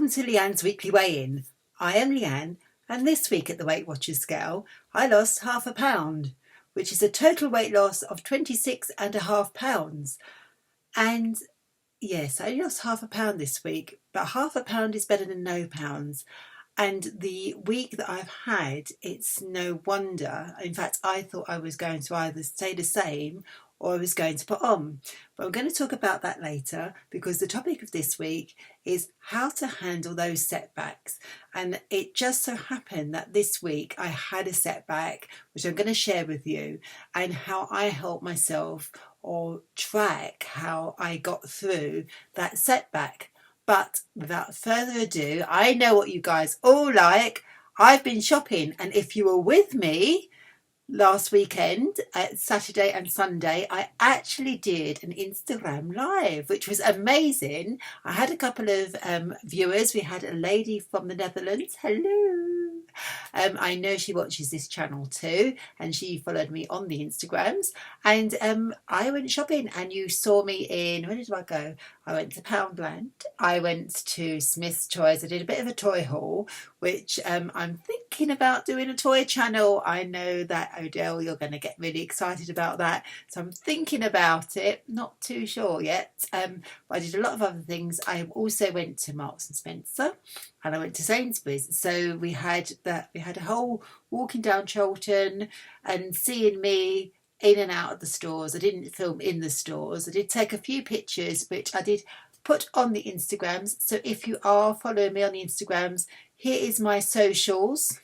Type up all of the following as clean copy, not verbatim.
Welcome to Leanne's Weekly Weigh-In. I am Leanne, and this week at the Weight Watchers scale, I lost half a pound, which is a total weight loss of 26.5 pounds. And yes, I only lost half a pound this week, but half a pound is better than no pounds. And the week that I've had, it's no wonder. In fact, I thought I was going to either stay the same or I was going to put on. But I'm going to talk about that later, because the topic of this week is how to handle those setbacks. And it just so happened that this week I had a setback, which I'm going to share with you, and how I helped myself or track how I got through that setback. But without further ado, I know what you guys all like. I've been shopping, and if you were with me last weekend, Saturday and Sunday, I actually did an Instagram live, which was amazing. I had a couple of viewers. We had a lady from the Netherlands. Hello. I know she watches this channel too, and she followed me on the Instagrams, and I went shopping, and you saw me in, where did I go? I went to Poundland, I went to Smith's Toys, I did a bit of a toy haul, which I'm thinking about doing a toy channel. I know that Odell, you're going to get really excited about that, so I'm thinking about it, not too sure yet. But I did a lot of other things. I also went to Marks and Spencer, and I went to Sainsbury's. So we had a whole walking down Cholton and seeing me in and out of the stores. I didn't film in the stores. I did take a few pictures, which I did put on the Instagrams. So if you are following me on the Instagrams, here is my socials.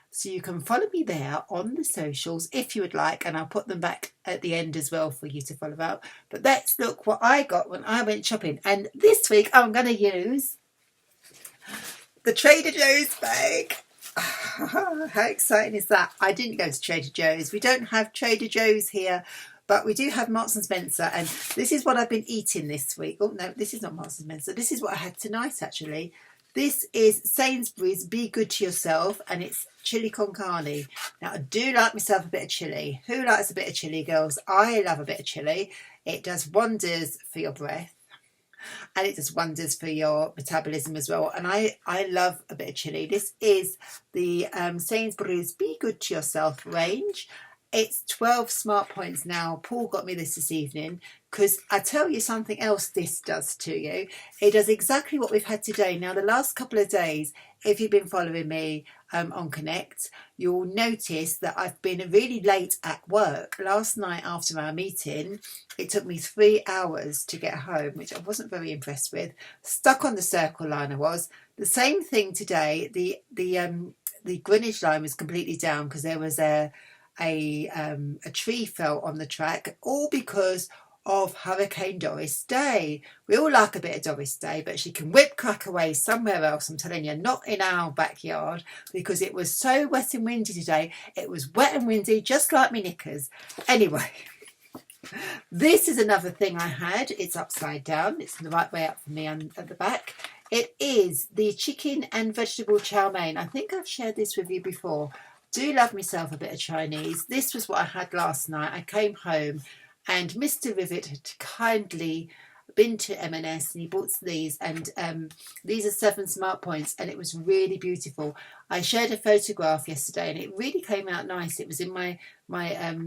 So you can follow me there on the socials if you would like, and I'll put them back at the end as well for you to follow out. But let's look what I got when I went shopping. And this week I'm going to use the Trader Joe's bag. How exciting is that? I didn't go to Trader Joe's. We don't have Trader Joe's here, but we do have Marks and Spencer, and this is what I've been eating this week. Oh no, this is not Marks and Spencer. This is what I had tonight actually. This is Sainsbury's Be Good to Yourself, and it's chili con carne. Now I do like myself a bit of chili. Who likes a bit of chili, girls? I love a bit of chili. It does wonders for your breath, and it does wonders for your metabolism as well. And I love a bit of chili. This is the Sainsbury's Be Good to Yourself range. It's 12 smart points now. Paul got me this evening, because I tell you something else this does to you. It does exactly what we've had today. Now, the last couple of days, if you've been following me on Connect, you'll notice that I've been really late at work. Last night after our meeting, it took me 3 hours to get home, which I wasn't very impressed with. Stuck on the Circle line I was. The same thing today. The Greenwich line was completely down because there was a tree fell on the track, all because of Hurricane Doris Day. We all like a bit of Doris Day, but she can whip crack away somewhere else, I'm telling you, not in our backyard, because it was so wet and windy today. It was wet and windy, just like me knickers. Anyway, this is another thing I had. It's upside down. It's the right way up for me at the back. It is the chicken and vegetable chow mein. I think I've shared this with you before. Do love myself a bit of Chinese. This was what I had last night. I came home and Mr. Rivet had kindly been to M&S and he bought these, and these are 7 smart points, and it was really beautiful. I shared a photograph yesterday and it really came out nice. It was in my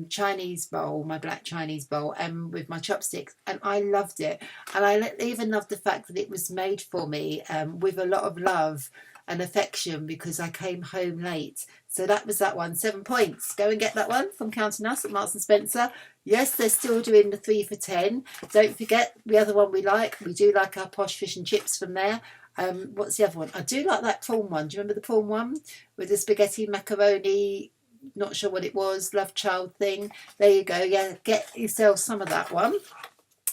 Chinese bowl, my black Chinese bowl, and with my chopsticks, and I loved it. And I even loved the fact that it was made for me with a lot of love and affection, because I came home late. So that was that one. 7 points. Go and get that one from Counting Us at Marks and Spencer. Yes, they're still doing the 3 for 10. Don't forget the other one we like. We do like our posh fish and chips from there. What's the other one? I do like that prawn one. Do you remember the prawn one with the spaghetti macaroni? Not sure what it was. Love child thing. There you go. Yeah, get yourself some of that one.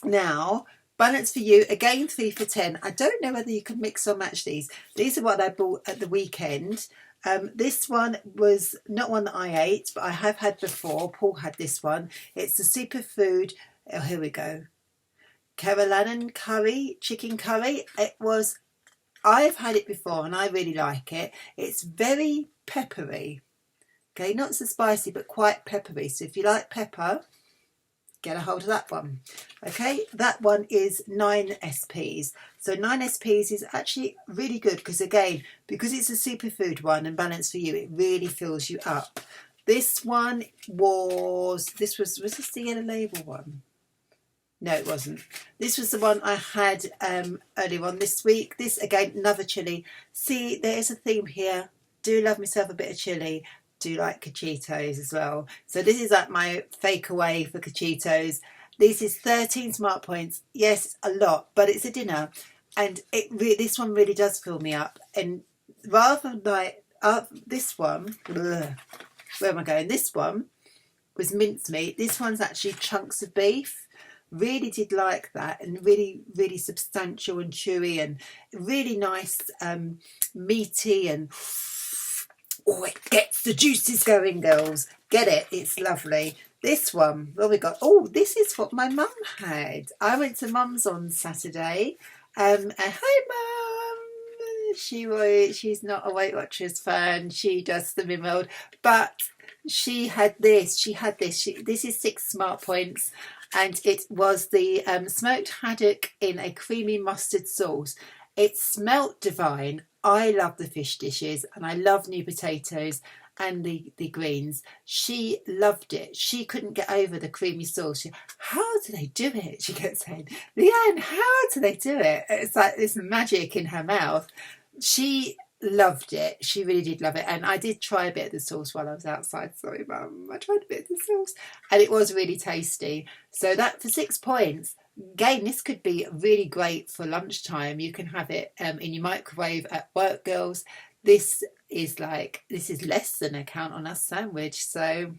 Now, balance for you, again 3 for 10. I don't know whether you can mix or match these. These are what I bought at the weekend. This one was not one that I ate, but I have had before. Paul had this one. It's the superfood. Oh, here we go. Carolanan curry, chicken curry. I've had it before and I really like it. It's very peppery. Okay, not so spicy, but quite peppery. So if you like pepper, get a hold of that one. Okay, that one is 9 SPs. So 9 SPs is actually really good because, again, because it's a superfood one and balanced for you, it really fills you up. This one was this the yellow label one? No, it wasn't. This was the one I had earlier on this week. This, again, another chili. See, there is a theme here. Do love myself a bit of chili. Do like cachitos as well. So this is like my fake away for cachitos. This is 13 smart points. Yes, it's a lot, but it's a dinner. And this one really does fill me up. And rather like this one, where am I going? This one was mincemeat. This one's actually chunks of beef. Really did like that, and really, really substantial and chewy and really nice, meaty, and oh, it gets the juices going, girls. Get it? It's lovely. This one, what we got? Oh, this is what my mum had. I went to mum's on Saturday. And hi, mum. She's not a Weight Watchers fan. She does the Mimmold, but she had this. This is 6 smart points. And it was the smoked haddock in a creamy mustard sauce. It smelt divine. I love the fish dishes and I love new potatoes and the greens. She loved it. She couldn't get over the creamy sauce. How do they do it? She kept saying, Leanne, how do they do it? It's like this magic in her mouth. She loved it. She really did love it. And I did try a bit of the sauce while I was outside. Sorry, mum. I tried a bit of the sauce and it was really tasty. So that for 6 points. Again, this could be really great for lunchtime. You can have it in your microwave at work, girls. This is less than a count on us sandwich. So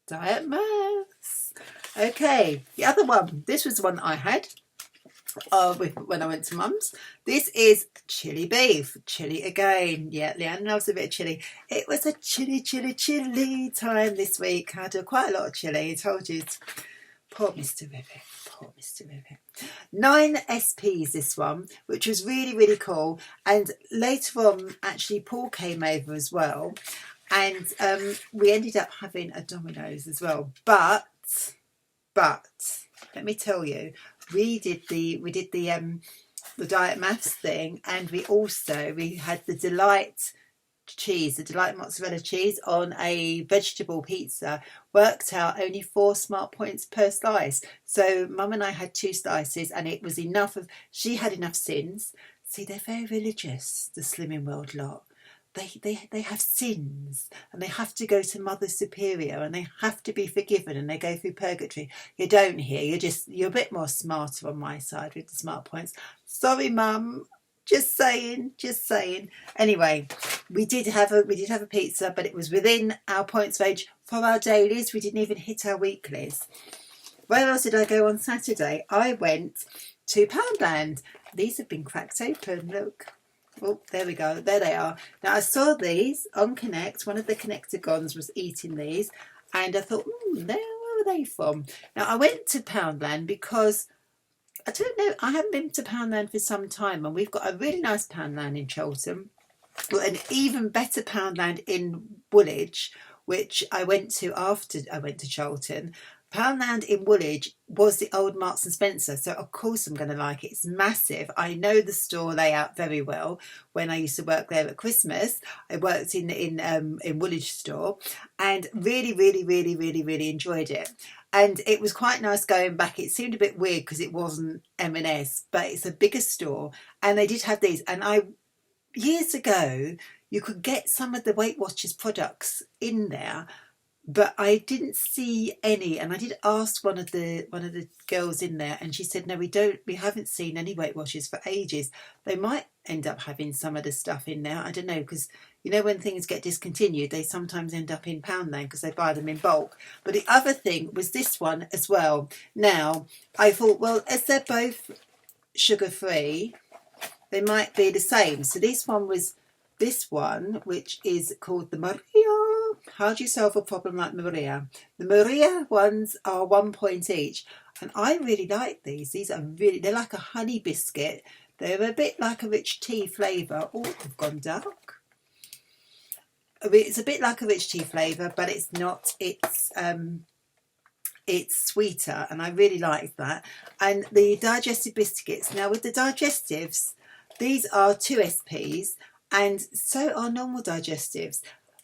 diet maths. Okay, the other one. This was the one that I had. When I went to mum's. This is chili beef. Chili again. Yeah, Leanne loves a bit of chili. It was a chili time this week. I had quite a lot of chili. I told you. Poor Mr. Ribbit. Poor Mr. Ribbit. 9 SPs this one, which was really, really cool. And later on, actually, Paul came over as well. And we ended up having a Domino's as well. But let me tell you, we did the diet maths thing, and we had the delight mozzarella cheese on a vegetable pizza. Worked out only 4 smart points per slice. So mum and I had 2 slices, and it was enough of. She had enough sins. See, they're very religious, the Slimming World lot. They have sins and they have to go to Mother Superior and they have to be forgiven and they go through purgatory. You don't here. You're a bit more smarter on my side with the smart points. Sorry, mum. Just saying. Anyway, we did have a pizza, but it was within our points range for our dailies. We didn't even hit our weeklies. Where else did I go on Saturday? I went to Poundland. These have been cracked open. Look. Oh, there we go. There they are. Now, I saw these on Connect. One of the Connectagons was eating these. And I thought, where were they from? Now, I went to Poundland because, I don't know, I haven't been to Poundland for some time. And we've got a really nice Poundland in Cheltenham. But an even better Poundland in Woolwich, which I went to after I went to Cheltenham. Poundland in Woolwich was the old Marks and Spencer, so of course I'm going to like it. It's massive. I know the store layout very well. When I used to work there at Christmas, I worked in Woolwich store, and really enjoyed it. And it was quite nice going back. It seemed a bit weird because it wasn't M&S, but it's a bigger store, and they did have these. And years ago, you could get some of the Weight Watchers products in there. But I didn't see any, and I did ask one of the girls in there, and she said, "No, we haven't seen any Weight Watchers for ages." They might end up having some of the stuff in there. I don't know, because you know when things get discontinued, they sometimes end up in Poundland because they buy them in bulk. But the other thing was this one as well. Now I thought, well, as they're both sugar-free, they might be the same. So this one was this one, which is called the Maria. How do you solve a problem like Maria? The Maria ones are 1 point each. And I really like these. They're like a honey biscuit. They're a bit like a rich tea flavour. Oh, they've gone dark. It's a bit like a rich tea flavour, but it's not. It's it's sweeter, and I really like that. And the digestive biscuits, now with the digestives, these are 2 SPs, and so are normal digestives.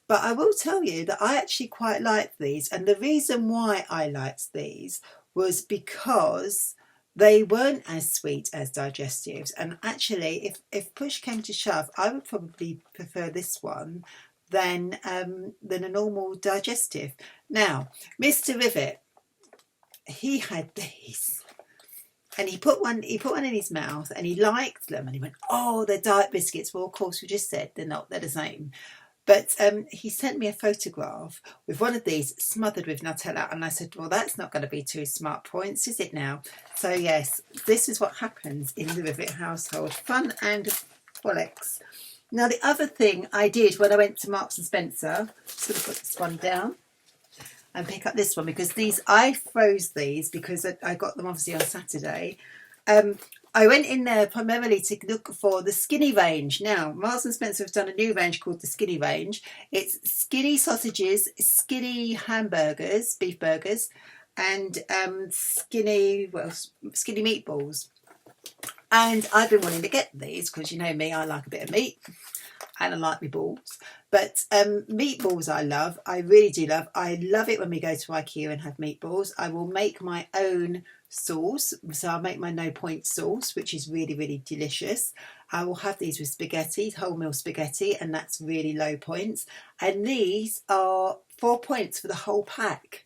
But I will tell you that I actually quite like these, and the reason why I liked these was because they weren't as sweet as digestives. And actually, if push came to shove, I would probably prefer this one than a normal digestive. Now, Mr. Rivet, he had these, and he put one in his mouth, and he liked them, and he went, "Oh, they're diet biscuits." Well, of course, we just said they're not. They're the same. But he sent me a photograph with one of these smothered with Nutella, and I said, well, that's not going to be 2 smart points, is it now? So yes, this is what happens in the Rivet household. Fun and frolics. Now, the other thing I did when I went to Marks and Spencer, just going to put this one down and pick up this one, because I froze these because I got them obviously on Saturday. I went in there primarily to look for the skinny range. Now, Marks and Spencer have done a new range called the skinny range. It's skinny sausages, skinny hamburgers, beef burgers, and skinny meatballs. And I've been wanting to get these because, you know me, I like a bit of meat and I like my balls. But meatballs I love. I really do love. I love it when we go to IKEA and have meatballs. I will make my own sauce, so I'll make my no point sauce, which is really, really delicious. I will have these with spaghetti, wholemeal spaghetti, and that's really low points. And these are 4 points for the whole pack.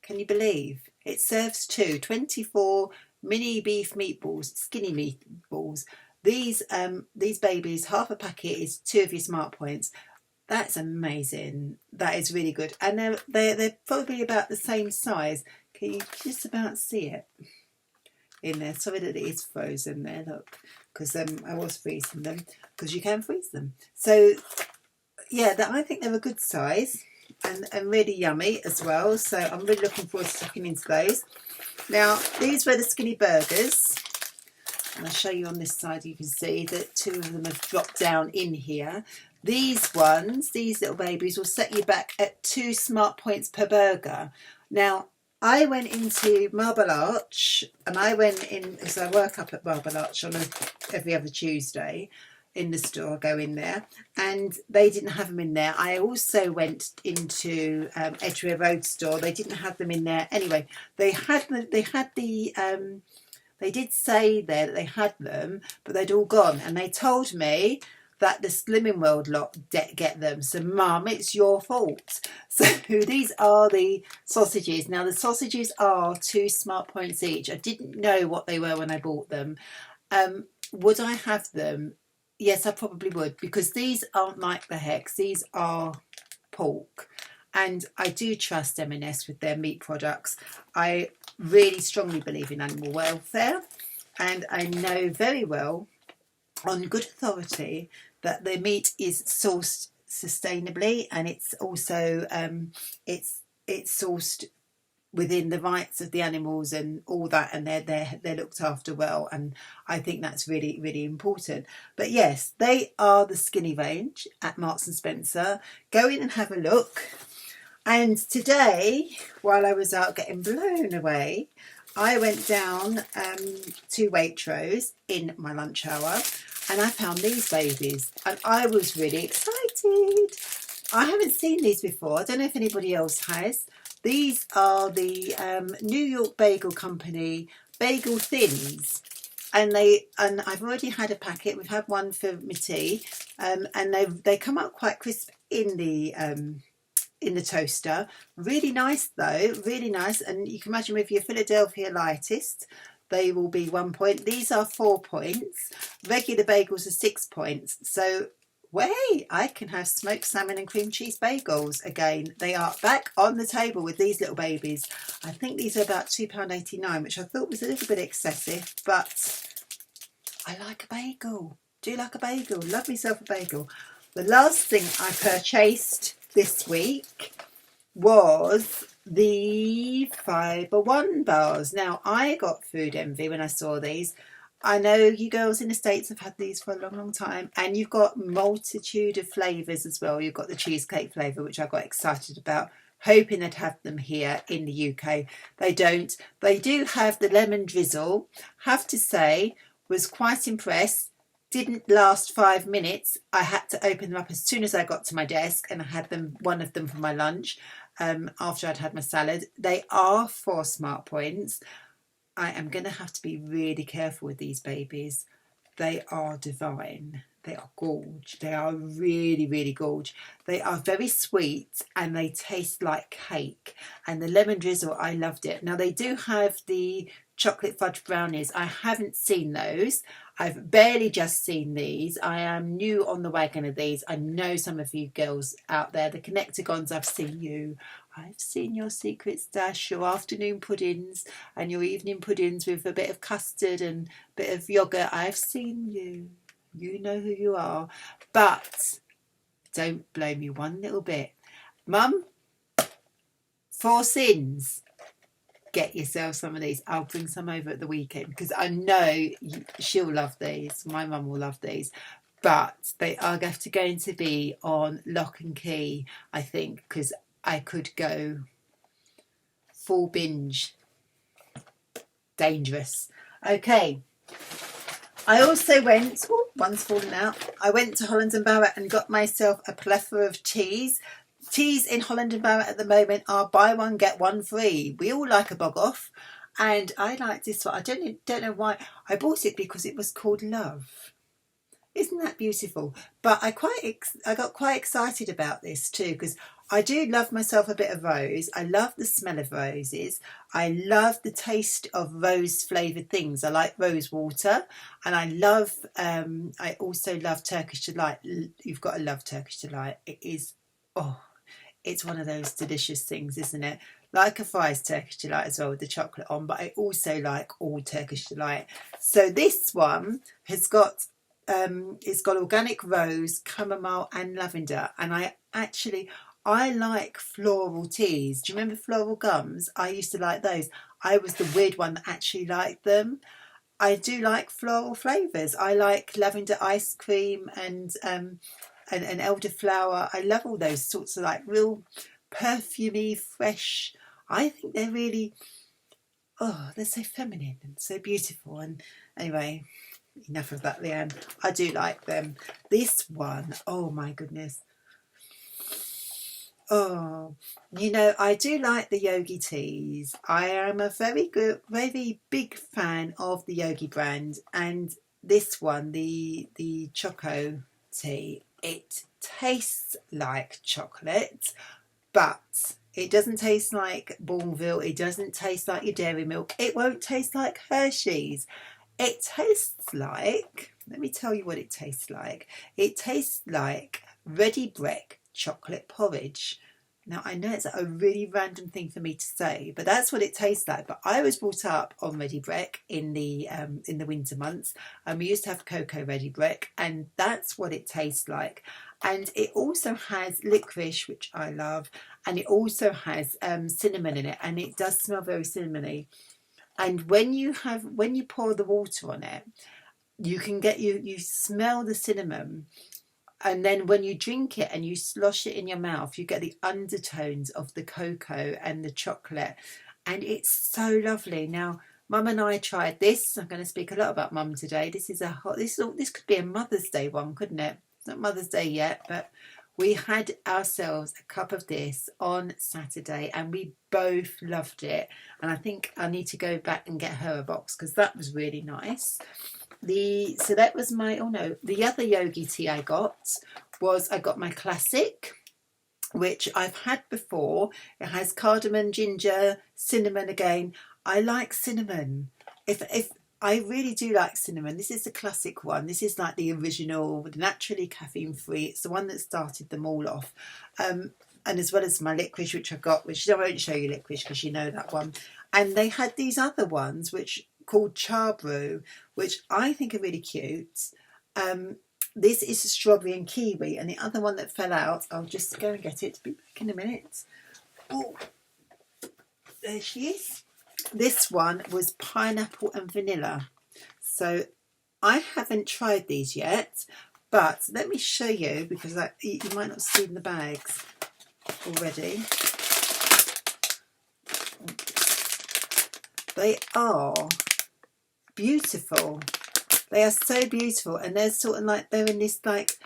Can you believe? It serves 24 mini beef meatballs, skinny meatballs. These babies, half a packet is 2 of your smart points. That's amazing. That is really good, and they're probably about the same size. Can you just about see it in there? Sorry that it is frozen there, look, because I was freezing them, because you can freeze them. So yeah, I think they're a good size and really yummy as well. So I'm really looking forward to tucking into those. Now, these were the skinny burgers. And I'll show you on this side, you can see that 2 of them have dropped down in here. These ones, these little babies, will set you back at 2 smart points per burger. Now, I went into Marble Arch, and I went in, because I work up at Marble Arch on every other Tuesday in the store, I go in there, and they didn't have them in there. I also went into Edgware Road store. They didn't have them in there. Anyway, they did say there that they had them, but they'd all gone, and they told me that the Slimming World lot get them. So, Mum, it's your fault. So these are the sausages. Now, the sausages are 2 smart points each. I didn't know what they were when I bought them. Would I have them? Yes, I probably would, because these aren't like the Hex. These are pork. And I do trust M&S with their meat products. I really strongly believe in animal welfare. And I know very well, on good authority, that the meat is sourced sustainably, and it's also it's sourced within the rights of the animals and all that, and they're looked after well, and I think that's really, really important. But yes, they are the skinny range at Marks and Spencer. Go in and have a look. And today, while I was out getting blown away, I went down to Waitrose in my lunch hour, and I found these babies, and I was really excited. I haven't seen these before. I don't know if anybody else has. These are the New York Bagel Company Bagel Thins, and I've already had a packet. We've had one for my tea, and they come out quite crisp in the toaster. Really nice though, really nice. And you can imagine with your Philadelphia lightest, they will be 1 point. These are 4 points. Regular bagels are 6 points. So, way I can have smoked salmon and cream cheese bagels again. They are back on the table with these little babies. I think these are about £2.89, which I thought was a little bit excessive, but I like a bagel. Do like a bagel. Love myself a bagel. The last thing I purchased this week was the Fibre One bars. Now, I got food envy when I saw these. I know you girls in the States have had these for a long, long time, and you've got multitude of flavours as well. You've got the cheesecake flavour, which I got excited about. hoping they'd have them here in the UK. They don't. They do have the lemon drizzle. Have to say, was quite impressed. Didn't last 5 minutes. I had to open them up as soon as I got to my desk, and I had one of them for my lunch after I'd had my salad. They are 4 smart points. I am going to have to be really careful with these babies. They are divine. They are gorge. They are really, really gorge. They are very sweet and they taste like cake. And the lemon drizzle, I loved it. Now they do have the chocolate fudge brownies. I haven't seen those. I've barely just seen these. I am new on the wagon of these. I know some of you girls out there, the Connectagons, I've seen you. I've seen your secret stash, your afternoon puddings and your evening puddings with a bit of custard and a bit of yoghurt. I've seen you. You know who you are. But don't blow me one little bit. Mum, 4 sins. Get yourself some of these. I'll bring some over at the weekend because I know she'll love these. My mum will love these. But they are going to be on lock and key, I think, because I could go full binge. Dangerous. Okay. I also went, one's fallen out. I went to Holland & Barrett and got myself a plethora of teas. Teas in Holland & Barrett at the moment are buy one, get one free. We all like a bog off. And I like this one. I don't know why. I bought it because it was called Love. Isn't that beautiful? But I got quite excited about this too because I do love myself a bit of rose. I love the smell of roses. I love the taste of rose flavoured things. I like rose water, and I also love Turkish Delight. You've got to love Turkish Delight. It is, it's one of those delicious things, isn't it? Like a Fry's Turkish Delight as well with the chocolate on, but I also like all Turkish Delight. So this one has got it's got organic rose, chamomile and lavender, and I like floral teas. Do you remember floral gums? I used to like those. I was the weird one that actually liked them. I do like floral flavours. I like lavender ice cream and elderflower. I love all those sorts of like real perfumey, fresh. I think they're really, they're so feminine and so beautiful. And anyway, enough of that, Leanne. I do like them. This one, oh my goodness. Oh, I do like the Yogi teas. I am a very big fan of the Yogi brand, and this one, the Choco tea, it tastes like chocolate, but it doesn't taste like Bourneville. It doesn't taste like your dairy milk. It won't taste like Hershey's. It tastes like, let me tell you what it tastes like. It tastes like Ready Brek chocolate porridge. Now I know it's a really random thing for me to say, but that's what it tastes like. But I was brought up on Ready Brek in the winter months, and we used to have cocoa Ready Brek, and that's what it tastes like. And it also has licorice, which I love, and it also has cinnamon in it, and it does smell very cinnamony. And when you pour the water on it, you can you smell the cinnamon. And then when you drink it and you slosh it in your mouth, you get the undertones of the cocoa and the chocolate. And it's so lovely. Now, Mum and I tried this. I'm going to speak a lot about Mum today. This could be a Mother's Day one, couldn't it? It's not Mother's Day yet, but we had ourselves a cup of this on Saturday and we both loved it. And I think I need to go back and get her a box because that was really nice. So that was the other Yogi tea I got my classic, which I've had before. It has cardamom, ginger, cinnamon again. I like cinnamon. If I really do like cinnamon. This is the classic one. This is like the original, naturally caffeine free. It's the one that started them all off. And as well as my licorice, which I got, which I won't show you licorice because you know that one. And they had these other ones, which called Char Brew, which I think are really cute. This is strawberry and kiwi, and the other one that fell out, I'll just go and get it. Be back in a minute. Oh, there she is. This one was pineapple and vanilla. So I haven't tried these yet, but let me show you because you might not see in the bags already. They are beautiful. They are so beautiful, and they're sort of like, they're in this like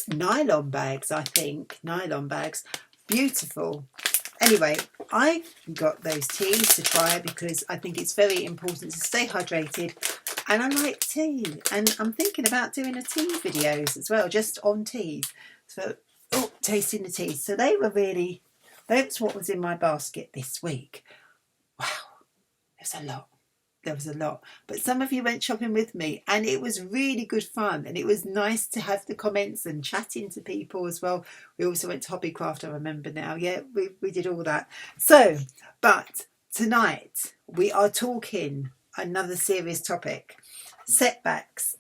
nylon bags, I think. Nylon bags. Beautiful. Anyway, I got those teas to try because I think it's very important to stay hydrated, and I like tea, and I'm thinking about doing a tea videos as well, just on teas. So, tasting the teas. So that's what was in my basket this week. Wow, there's a lot. There was a lot, but some of you went shopping with me, and it was really good fun, and it was nice to have the comments and chatting to people as well. We also went to Hobbycraft, I remember now. Yeah, we did all that. So, but tonight we are talking another serious topic: setbacks.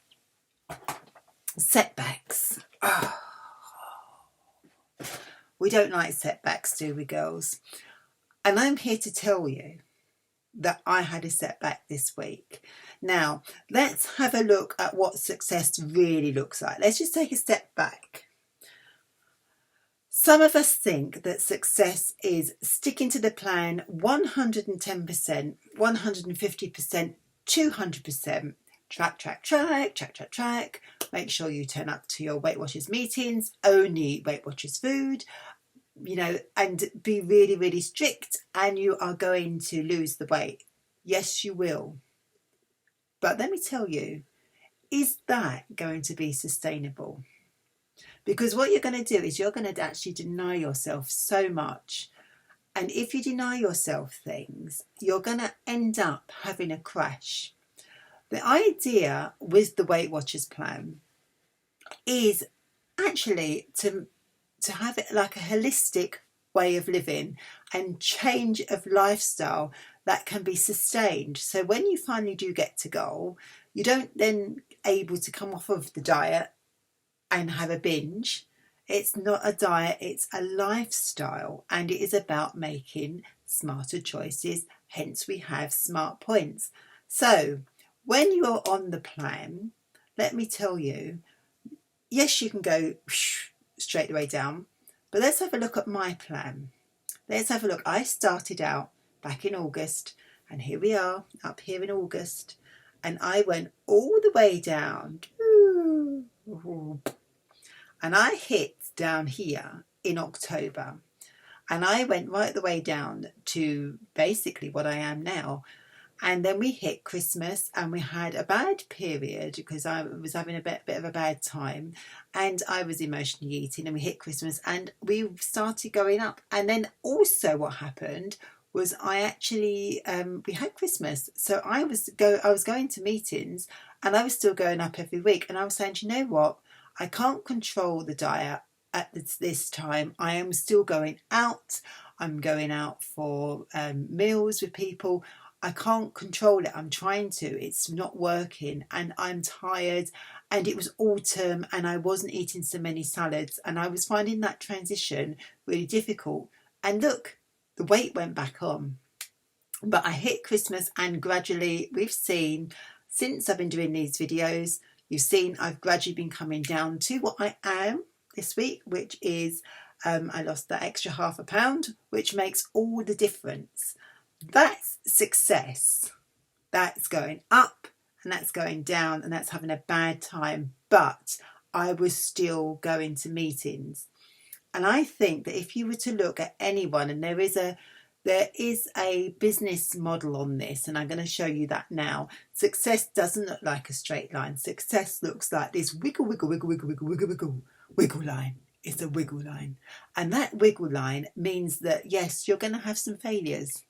Setbacks. Oh. We don't like setbacks, do we, girls? And I'm here to tell you that I had a setback this week. Now, let's have a look at what success really looks like. Let's just take a step back. Some of us think that success is sticking to the plan 110%, 150%, 200%. Track. Make sure you turn up to your Weight Watchers meetings, only eat Weight Watchers food, you know, and be really, really strict, and you are going to lose the weight. Yes, you will. But let me tell you, is that going to be sustainable? Because what you're going to do is you're going to actually deny yourself so much. And if you deny yourself things, you're going to end up having a crash. The idea with the Weight Watchers plan is actually to have it like a holistic way of living and change of lifestyle that can be sustained. So when you finally do get to goal, you don't then able to come off of the diet and have a binge. It's not a diet, it's a lifestyle, and it is about making smarter choices. Hence we have smart points. So when you're on the plan, let me tell you, yes, you can go straight the way down, but let's have a look at my plan. Let's have a look. I started out back in August, and here we are up here in August, and I went all the way down, and I hit down here in October, and I went right the way down to basically what I am now. And then we hit Christmas, and we had a bad period because I was having a bit of a bad time, and I was emotionally eating, and we hit Christmas and we started going up. And then also what happened was I actually we had Christmas, so I was going to meetings, and I was still going up every week, and I was saying, you know what, I can't control the diet at this time. I am still going out. I'm going out for meals with people. I can't control it. I'm trying to. It's not working, and I'm tired, and it was autumn, and I wasn't eating so many salads, and I was finding that transition really difficult. And look, the weight went back on. But I hit Christmas, and gradually we've seen, since I've been doing these videos, you've seen I've gradually been coming down to what I am this week, which is I lost that extra £0.5 pound, which makes all the difference. That's success. That's going up, and that's going down, and that's having a bad time. But I was still going to meetings. And I think that if you were to look at anyone, and there is a business model on this, and I'm going to show you that now. Success doesn't look like a straight line. Success looks like this wiggle line. It's a wiggle line. And that wiggle line means that, yes, you're going to have some failures,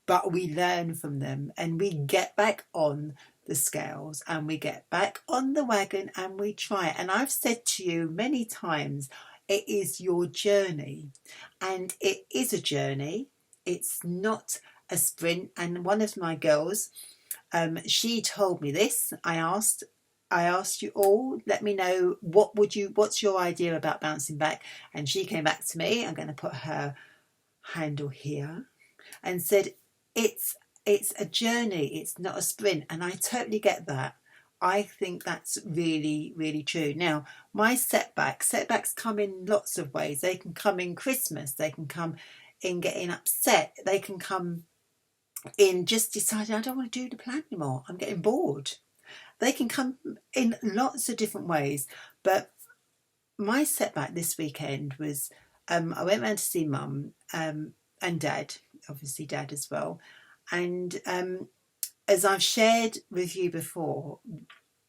but we learn from them, and we get back on the scales, and we get back on the wagon, and we try it. And I've said to you many times, it is your journey, and it is a journey. It's not a sprint. And one of my girls, she told me this. I asked you all, let me know what's your idea about bouncing back? And she came back to me. I'm going to put her handle here, and said, it's a journey, it's not a sprint. And I totally get that. I think that's really, really true. Now, my setbacks come in lots of ways. They can come in Christmas, they can come in getting upset, they can come in just deciding I don't want to do the plan anymore. I'm getting bored. They can come in lots of different ways, but my setback this weekend was I went round to see mum and dad, obviously dad as well, and as I've shared with you before,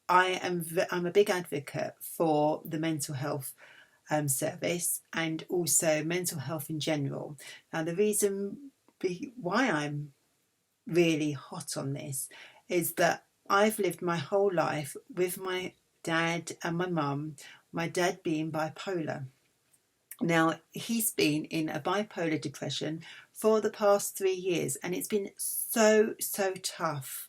I'm a big advocate for the mental health service and also mental health in general. Now, the reason why I'm really hot on this is that I've lived my whole life with my dad and my mum, my dad being bipolar. Now, he's been in a bipolar depression for the past 3 years, and it's been so tough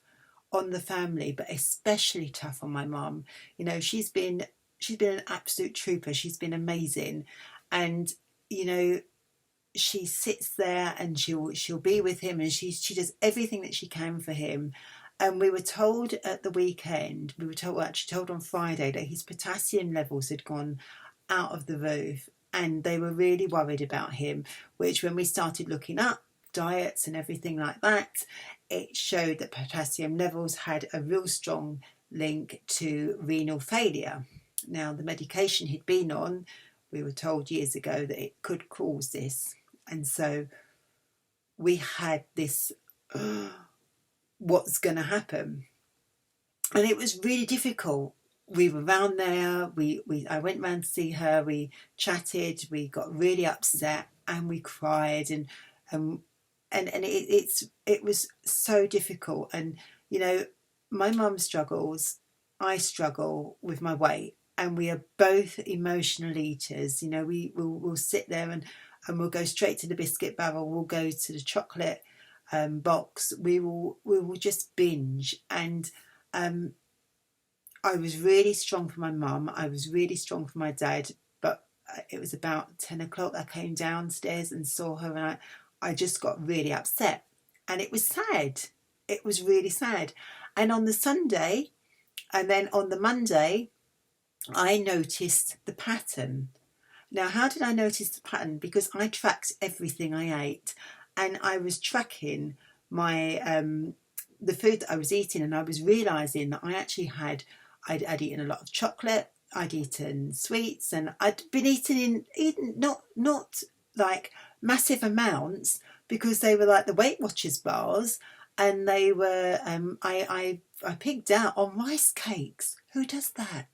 on the family, but especially tough on my mum. You know, she's been an absolute trooper. She's been amazing, and you know, she sits there and she'll be with him, and she does everything that she can for him. And we were told at the weekend, actually told on Friday, that his potassium levels had gone out of the roof, and they were really worried about him, which when we started looking up diets and everything like that, it showed that potassium levels had a real strong link to renal failure. Now, the medication he'd been on, we were told years ago that it could cause this. And so we had this, what's going to happen? And it was really difficult. We were round there, I went round to see her, we chatted, we got really upset, and we cried, and it was so difficult. And you know, my mum struggles, I struggle with my weight, and we are both emotional eaters. You know, we'll sit there and we'll go straight to the biscuit barrel, we'll go to the chocolate box, we will just binge. And I was really strong for my mum, I was really strong for my dad, but it was about 10 o'clock I came downstairs and saw her, and I just got really upset, and it was sad. It was really sad. And on the Sunday, and then on the Monday, I noticed the pattern. Now, how did I notice the pattern? Because I tracked everything I ate, and I was tracking my the food that I was eating, and I was realising that I actually I'd eaten a lot of chocolate, I'd eaten sweets, and I'd been eating not like massive amounts, because they were like the Weight Watchers bars, and they were I pigged out on rice cakes. Who does that?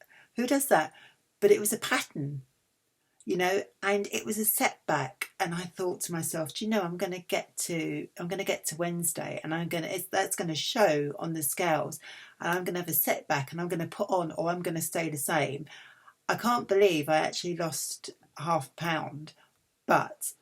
But it was a pattern, you know, and it was a setback. And I thought to myself, do you know, I'm going to get to Wednesday, and that's going to show on the scales, and I'm going to have a setback, and I'm going to put on, or I'm going to stay the same. I can't believe I actually lost half a pound, but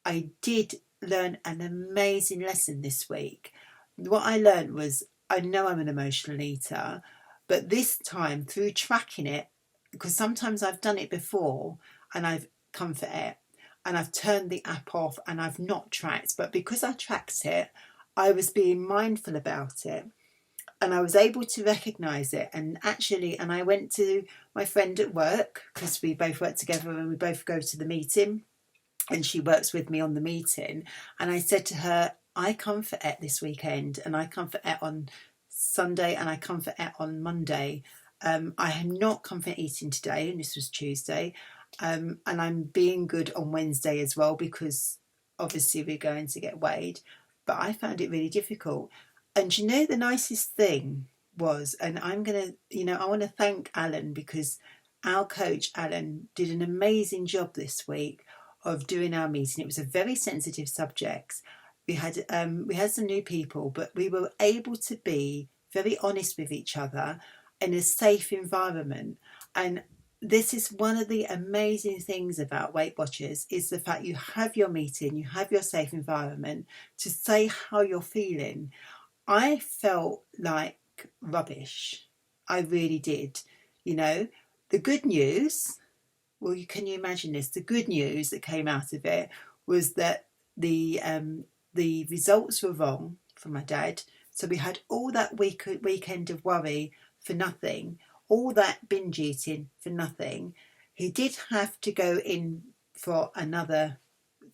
I did learn an amazing lesson this week. What I learned was, I know I'm an emotional eater, but this time, through tracking it, because sometimes I've done it before and I've come for it, and I've turned the app off and I've not tracked, but because I tracked it, I was being mindful about it, and I was able to recognise it. And I went to my friend at work, because we both work together and we both go to the meeting, and she works with me on the meeting, and I said to her, I come for it this weekend, and I come for it on Sunday, and I come for it on Monday. I am not come for eating today, and this was Tuesday, and I'm being good on Wednesday as well, because obviously we're going to get weighed. But I found it really difficult. And you know, the nicest thing was, and I want to thank Alan, because our coach Alan did an amazing job this week of doing our meeting. It was a very sensitive subject. We had some new people, but we were able to be very honest with each other in a safe environment. And this is one of the amazing things about Weight Watchers, is the fact you have your meeting, you have your safe environment to say how you're feeling. I felt like rubbish. I really did. You know, the good news, well, can you imagine this? The good news that came out of it was that the results were wrong for my dad. So we had all that weekend of worry for nothing, all that binge eating for nothing. He did have to go in for another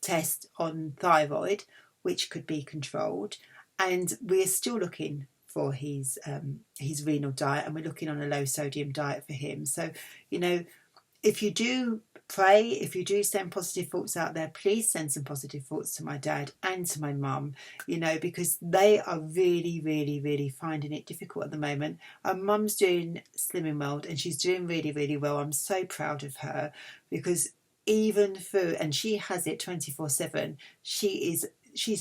test on thyroid, which could be controlled. and we're still looking for his renal diet, and we're looking on a low sodium diet for him. So, you know, if you do pray, if you do send positive thoughts out there, please send some positive thoughts to my dad and to my mum, you know, because they are really, really, really finding it difficult at the moment. Our mum's doing Slimming World and she's doing really, really well. I'm so proud of her, because even through, and she has it 24/7, she's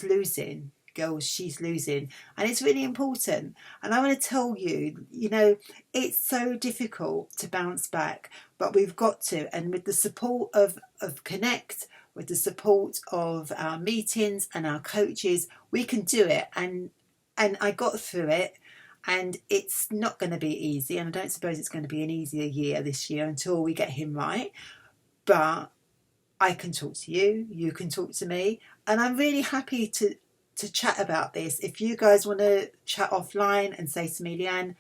losing. Girls, she's losing, and it's really important. And I want to tell you, you know, it's so difficult to bounce back, but we've got to. And with the support of Connect, with the support of our meetings and our coaches, we can do it. And I got through it, and it's not going to be easy, and I don't suppose it's going to be an easier year this year until we get him right. But I can talk to you, you can talk to me, and I'm really happy to chat about this. If you guys want to chat offline and say to me, Leanne,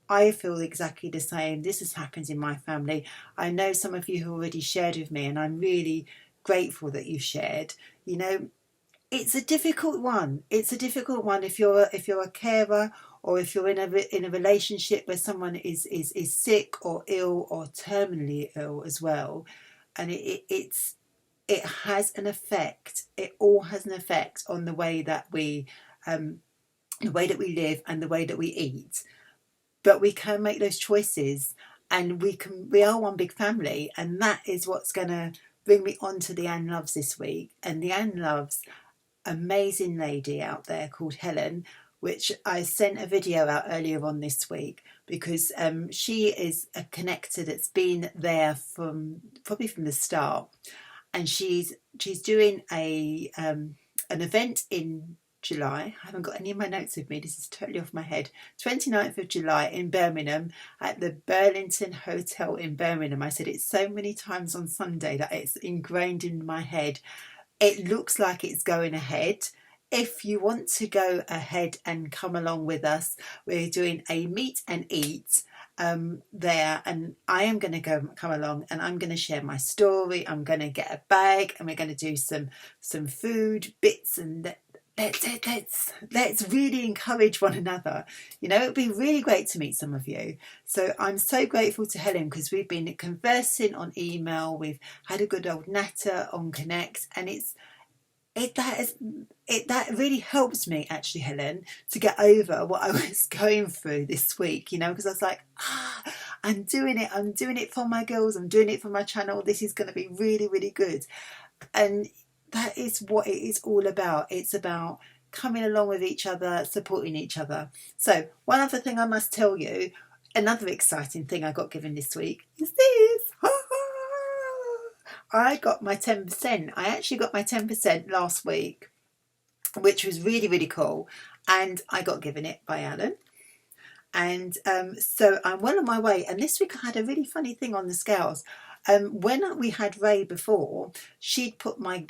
I feel exactly the same. This has happened in my family. I know some of you have already shared with me, and I'm really grateful that you've shared. You know, it's a difficult one. It's a difficult one if you're a carer, or if you're in a relationship where someone is sick or ill or terminally ill as well, and it has an effect. It all has an effect on the way that we live and the way that we eat. But we can make those choices, and we are one big family, and that is what's going to bring me on to Leanne Loves this week. And Leanne Loves, amazing lady out there called Helen, which I sent a video out earlier on this week, because she is a connector that's been there probably from the start. And she's doing an event in July. I haven't got any of my notes with me. This is totally off my head. 29th of July in Birmingham at the Burlington Hotel in Birmingham. I said it so many times on Sunday that it's ingrained in my head. It looks like it's going ahead. If you want to go ahead and come along with us, we're doing a meet and eat there, and I am going to come along, and I'm going to share my story. I'm going to get a bag, and we're going to do some food bits, and let's really encourage one another. You know, it'd be really great to meet some of you. So I'm so grateful to Helen, because we've been conversing on email. We've had a good old natter on Connect, and that really helps me, actually, Helen, to get over what I was going through this week, you know, because I was like, I'm doing it for my girls, I'm doing it for my channel, this is going to be really, really good. And that is what it is all about. It's about coming along with each other, supporting each other. So one other thing I must tell you, another exciting thing I got given this week is this. I got my 10%. I actually got my 10% last week, which was really, really cool. And I got given it by Helen. And so I'm well on my way. And this week I had a really funny thing on the scales. When we had Ray before, she'd put my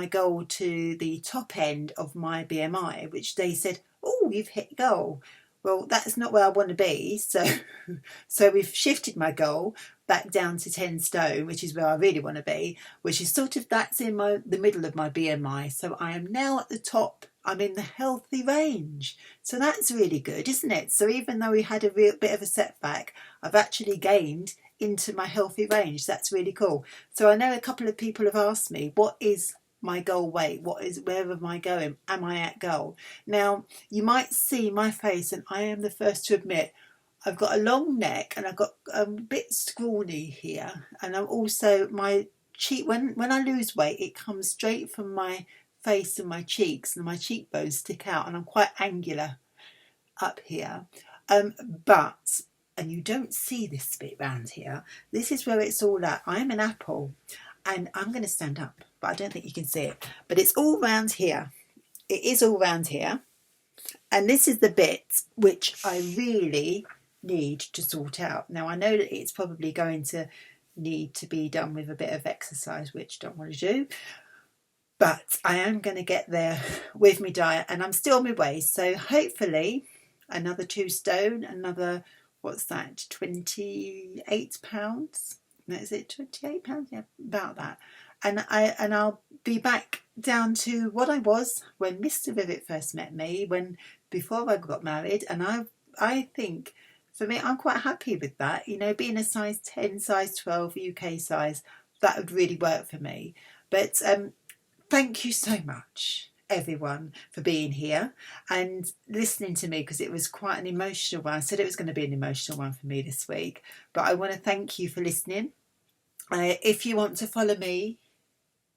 goal to the top end of my BMI, which they said, oh, you've hit goal. Well, that's not where I want to be. So we've shifted my goal back down to 10 stone, which is where I really want to be, which is that's in the middle of my BMI. So I am now at the top. I'm in the healthy range. So that's really good, isn't it? So even though we had a real bit of a setback, I've actually gained into my healthy range. That's really cool. So I know a couple of people have asked me, what is my goal weight? Where am I going? Am I at goal? Now, you might see my face, and I am the first to admit, I've got a long neck, and I've got a bit scrawny here, and I'm also, my cheek, when I lose weight, it comes straight from my face and my cheeks, and my cheekbones stick out, and I'm quite angular up here. But, and you don't see this bit round here, this is where it's all at. I'm an apple, and I'm going to stand up, but I don't think you can see it, but it's all round here. It is all round here, and this is the bit which I really need to sort out. Now, I know that it's probably going to need to be done with a bit of exercise, which I don't want to do, but I am going to get there with my diet, and I'm still on my way. So hopefully another 2 stone, another, what's that, 28 pounds? No, is it 28 pounds? Yeah, about that. and I'll be back down to what I was when Mr. Vivitt first met me, before I got married. And I think for me, I'm quite happy with that. You know, being a size 10, size 12 UK size, that would really work for me. But thank you so much, everyone, for being here and listening to me, because it was quite an emotional one. I said it was going to be an emotional one for me this week, but I want to thank you for listening. If you want to follow me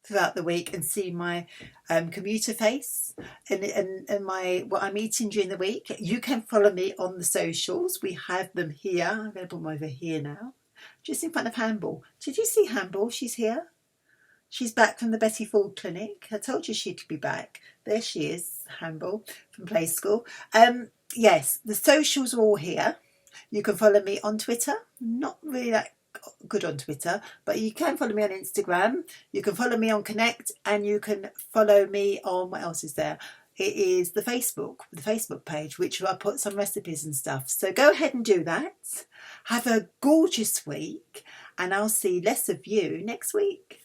throughout the week and see my commuter face and my what I'm eating during the week, you can follow me on the socials. We have them here. I'm going to put them over here now, just in front of Handball. Did you see Handball? She's here. She's back from the Betty Ford Clinic. I told you she'd be back. There she is, Handball from Play School. Yes, the socials are all here. You can follow me on Twitter. Not really that good on Twitter, but you can follow me on Instagram. You can follow me on Connect, and you can follow me on, what else is there? It is the Facebook page, which I put some recipes and stuff. So go ahead and do that. Have a gorgeous week, and I'll see less of you next week.